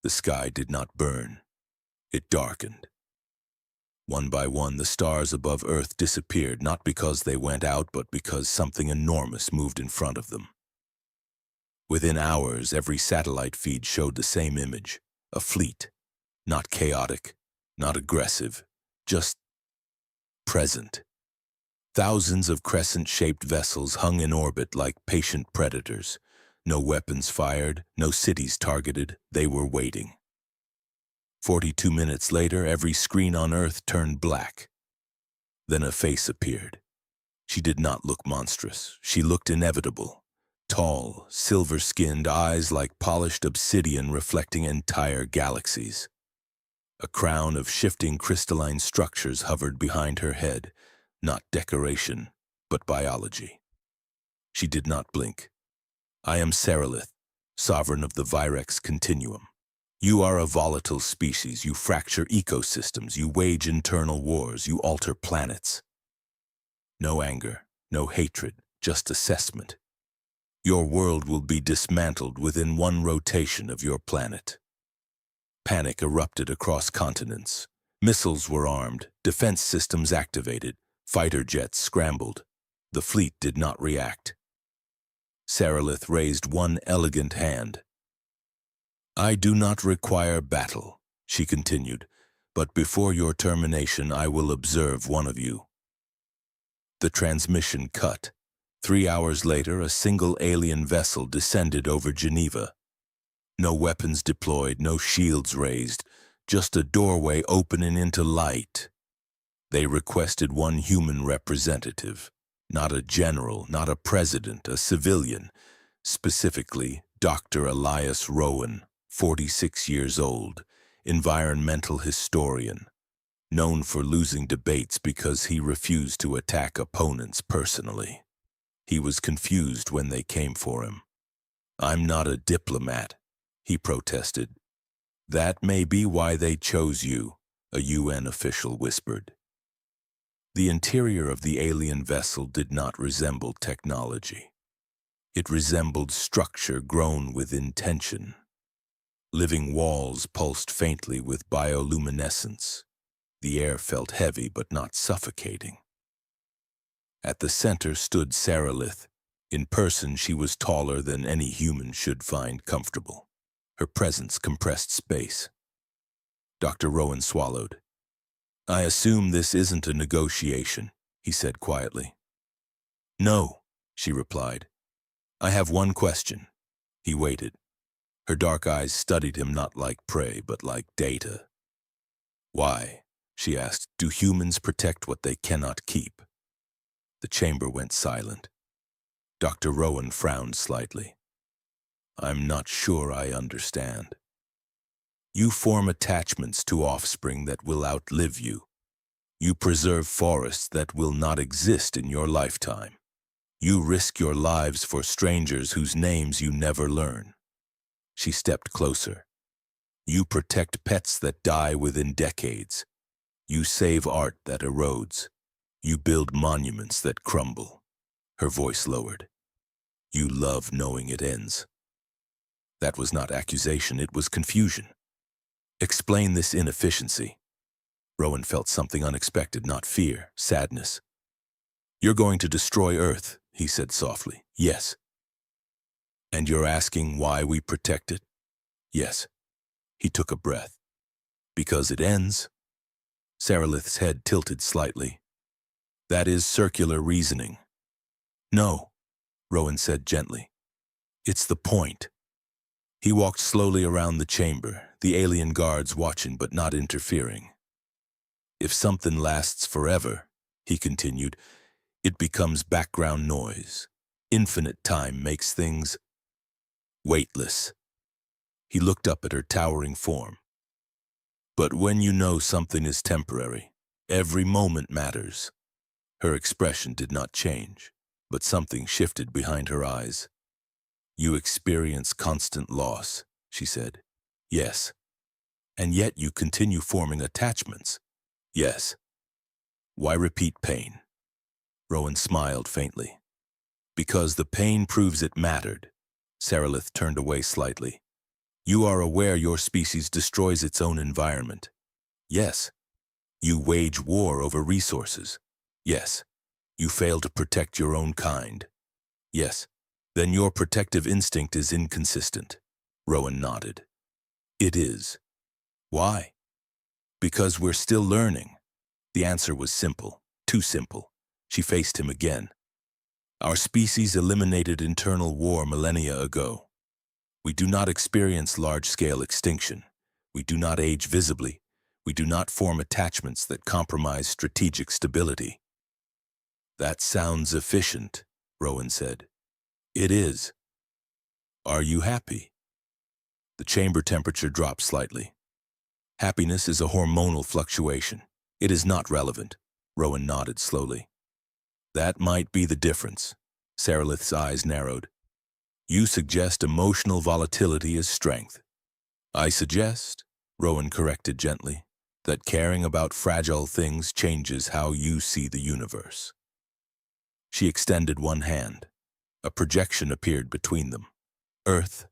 The sky did not burn. It darkened. One by one, the stars above Earth disappeared, not because they went out, but because something enormous moved in front of them. Within hours, every satellite feed showed the same image, a fleet, not chaotic, not aggressive, just present. Thousands of crescent-shaped vessels hung in orbit like patient predators. No weapons fired, no cities targeted, they were waiting. 42 minutes later, every screen on Earth turned black. Then a face appeared. She did not look monstrous. She looked inevitable. Tall, silver-skinned, eyes like polished obsidian reflecting entire galaxies. A crown of shifting crystalline structures hovered behind her head, not decoration, but biology. She did not blink. I am Sarilith, sovereign of the Virex Continuum. You are a volatile species. You fracture ecosystems. You wage internal wars. You alter planets. No anger, no hatred, just assessment. Your world will be dismantled within one rotation of your planet. Panic erupted across continents. Missiles were armed, defense systems activated, fighter jets scrambled. The fleet did not react. Sarilith raised one elegant hand. I do not require battle, she continued, but before your termination I will observe one of you. The transmission cut. 3 hours later, a single alien vessel descended over Geneva. No weapons deployed, no shields raised, just a doorway opening into light. They requested one human representative, not a general, not a president, a civilian, specifically Dr. Elias Rowan, 46 years old, environmental historian, known for losing debates because he refused to attack opponents personally. He was confused when they came for him. I'm not a diplomat, he protested. That may be why they chose you, a UN official whispered. The interior of the alien vessel did not resemble technology. It resembled structure grown with intention. Living walls pulsed faintly with bioluminescence. The air felt heavy but not suffocating. At the center stood Sarilith. In person, she was taller than any human should find comfortable. Her presence compressed space. Dr. Rowan swallowed. I assume this isn't a negotiation, he said quietly. No, she replied. I have one question. He waited. Her dark eyes studied him not like prey, but like data. Why, she asked, do humans protect what they cannot keep? The chamber went silent. Dr. Rowan frowned slightly. I'm not sure I understand. You form attachments to offspring that will outlive you. You preserve forests that will not exist in your lifetime. You risk your lives for strangers whose names you never learn. She stepped closer. You protect pets that die within decades. You save art that erodes. You build monuments that crumble. Her voice lowered. You love knowing it ends. That was not accusation, it was confusion. Explain this inefficiency. Rowan felt something unexpected, not fear, sadness. You're going to destroy Earth, he said softly. Yes. And you're asking why we protect it? Yes. He took a breath. Because it ends? Sarilith's head tilted slightly. That is circular reasoning. No, Rowan said gently. It's the point. He walked slowly around the chamber, the alien guards watching but not interfering. If something lasts forever, he continued, it becomes background noise. Infinite time makes things weightless. He looked up at her towering form. But when you know something is temporary, every moment matters. Her expression did not change, but something shifted behind her eyes. You experience constant loss, she said. Yes. And yet you continue forming attachments. Yes. Why repeat pain? Rowan smiled faintly. Because the pain proves it mattered. Sarilith turned away slightly. You are aware your species destroys its own environment. Yes. You wage war over resources. Yes. You fail to protect your own kind. Yes. Then your protective instinct is inconsistent. Rowan nodded. It is. Why? Because we're still learning. The answer was simple, too simple. She faced him again. Our species eliminated internal war millennia ago. We do not experience large-scale extinction. We do not age visibly. We do not form attachments that compromise strategic stability. That sounds efficient, Rowan said. It is. Are you happy? The chamber temperature dropped slightly. Happiness is a hormonal fluctuation. It is not relevant. Rowan nodded slowly. That might be the difference. Saralith's eyes narrowed. You suggest emotional volatility is strength. I suggest, Rowan corrected gently, that caring about fragile things changes how you see the universe. She extended one hand. A projection appeared between them. Earth,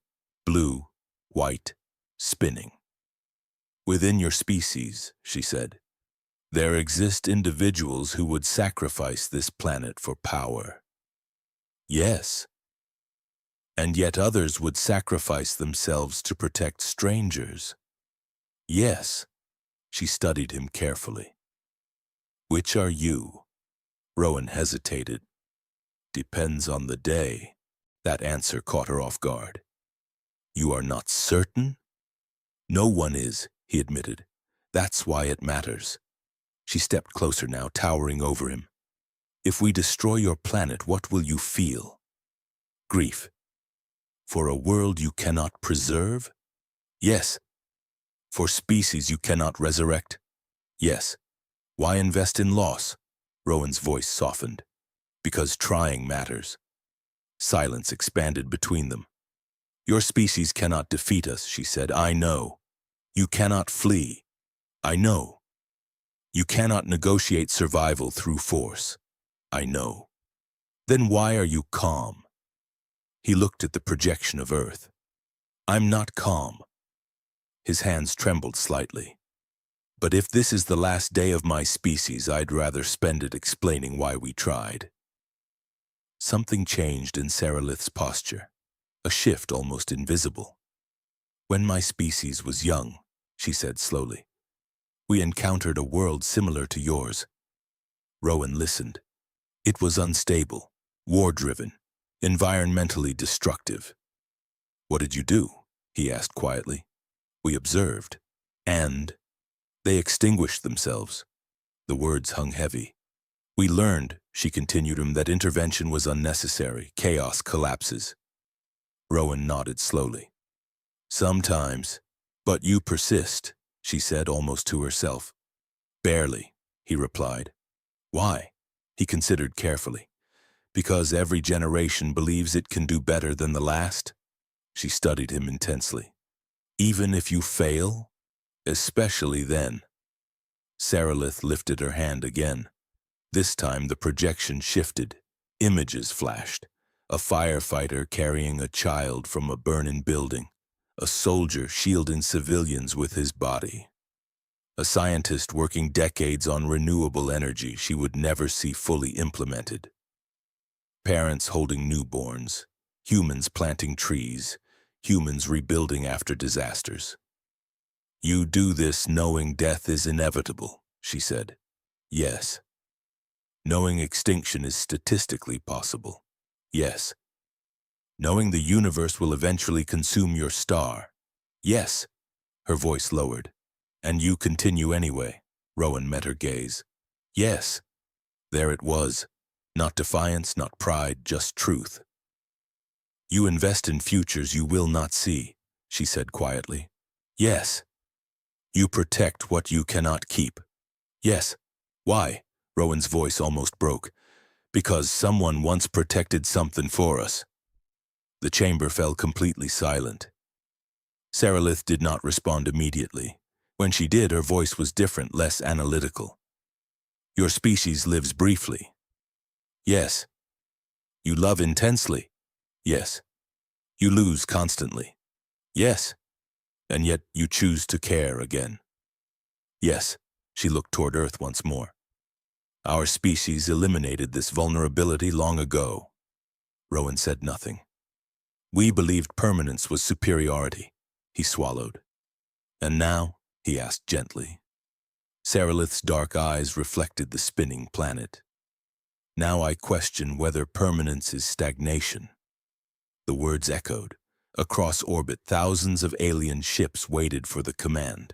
blue, white, spinning. Within your species, she said, there exist individuals who would sacrifice this planet for power. Yes. And yet others would sacrifice themselves to protect strangers. Yes. She studied him carefully. Which are you? Rowan hesitated. Depends on the day. That answer caught her off guard. You are not certain? No one is, he admitted. That's why it matters. She stepped closer now, towering over him. If we destroy your planet, what will you feel? Grief. For a world you cannot preserve? Yes. For species you cannot resurrect? Yes. Why invest in loss? Rowan's voice softened. Because trying matters. Silence expanded between them. Your species cannot defeat us, she said. I know. You cannot flee. I know. You cannot negotiate survival through force. I know. Then why are you calm? He looked at the projection of Earth. I'm not calm. His hands trembled slightly. But if this is the last day of my species, I'd rather spend it explaining why we tried. Something changed in Saralith's posture, a shift almost invisible. When my species was young, she said slowly, we encountered a world similar to yours. Rowan listened. It was unstable, war-driven, environmentally destructive. What did you do? He asked quietly. We observed. And they extinguished themselves. The words hung heavy. We learned, she continued him, that intervention was unnecessary. Chaos collapses. Rowan nodded slowly. Sometimes. But you persist, she said almost to herself. Barely, he replied. Why? He considered carefully. Because every generation believes it can do better than the last? She studied him intensely. Even if you fail? Especially then. Saralith lifted her hand again. This time the projection shifted. Images flashed. A firefighter carrying a child from a burning building. A soldier shielding civilians with his body. A scientist working decades on renewable energy she would never see fully implemented. Parents holding newborns. Humans planting trees. Humans rebuilding after disasters. You do this knowing death is inevitable, she said. Yes. Knowing extinction is statistically possible. Yes. Knowing the universe will eventually consume your star. Yes. Her voice lowered. And you continue anyway. Rowan met her gaze. Yes. There it was. Not defiance, not pride, just truth. You invest in futures you will not see, she said quietly. Yes. You protect what you cannot keep. Yes. Why? Rowan's voice almost broke. Because someone once protected something for us. The chamber fell completely silent. Saralith did not respond immediately. When she did, her voice was different, less analytical. Your species lives briefly. Yes. You love intensely. Yes. You lose constantly. Yes. And yet you choose to care again. Yes, she looked toward Earth once more. Our species eliminated this vulnerability long ago. Rowan said nothing. We believed permanence was superiority. He swallowed. And now? He asked gently. Sarilith's dark eyes reflected the spinning planet. Now I question whether permanence is stagnation. The words echoed. Across orbit, thousands of alien ships waited for the command.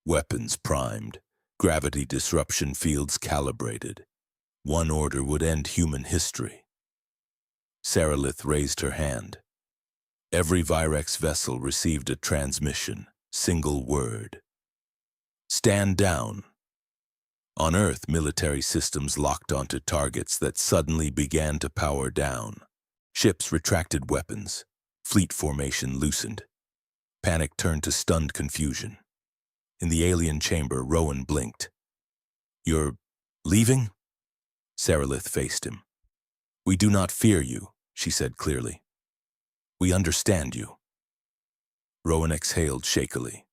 Weapons primed, gravity disruption fields calibrated. One order would end human history. Sarilith raised her hand. Every Virex vessel received a transmission, single word. Stand down. On Earth, military systems locked onto targets that suddenly began to power down. Ships retracted weapons. Fleet formation loosened. Panic turned to stunned confusion. In the alien chamber, Rowan blinked. You're leaving? Sarilith faced him. We do not fear you, she said clearly. We understand you. Rowan exhaled shakily.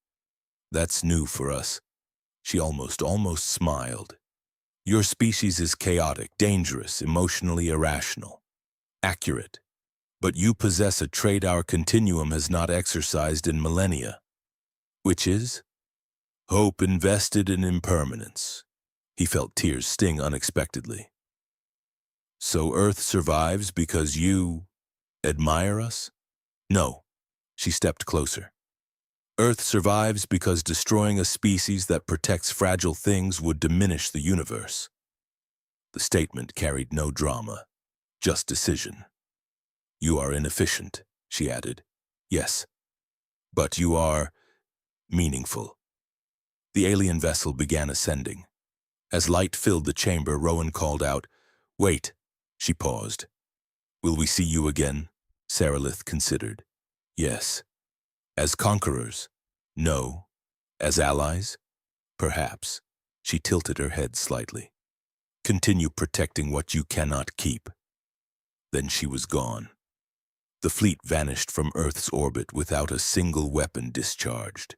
That's new for us. She almost smiled. Your species is chaotic, dangerous, emotionally irrational. Accurate. But you possess a trait our continuum has not exercised in millennia. Which is? Hope invested in impermanence. He felt tears sting unexpectedly. So Earth survives because you admire us? No. She stepped closer. Earth survives because destroying a species that protects fragile things would diminish the universe. The statement carried no drama, just decision. You are inefficient, she added. Yes. But you are meaningful. The alien vessel began ascending. As light filled the chamber, Rowan called out, Wait. She paused. Will we see you again? Sarilith considered. Yes. As conquerors? No. As allies? Perhaps. She tilted her head slightly. Continue protecting what you cannot keep. Then she was gone. The fleet vanished from Earth's orbit without a single weapon discharged.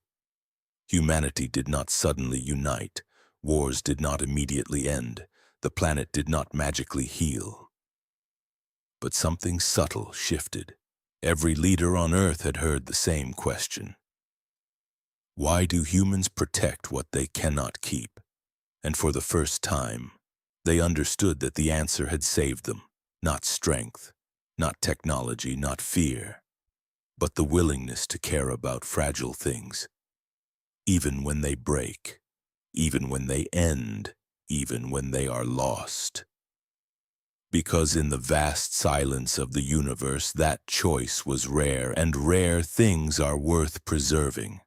Humanity did not suddenly unite. Wars did not immediately end. The planet did not magically heal. But something subtle shifted. Every leader on Earth had heard the same question. Why do humans protect what they cannot keep? And for the first time, they understood that the answer had saved them. Not strength, not technology, not fear, but the willingness to care about fragile things. Even when they break, even when they end, even when they are lost. Because in the vast silence of the universe, that choice was rare, and rare things are worth preserving.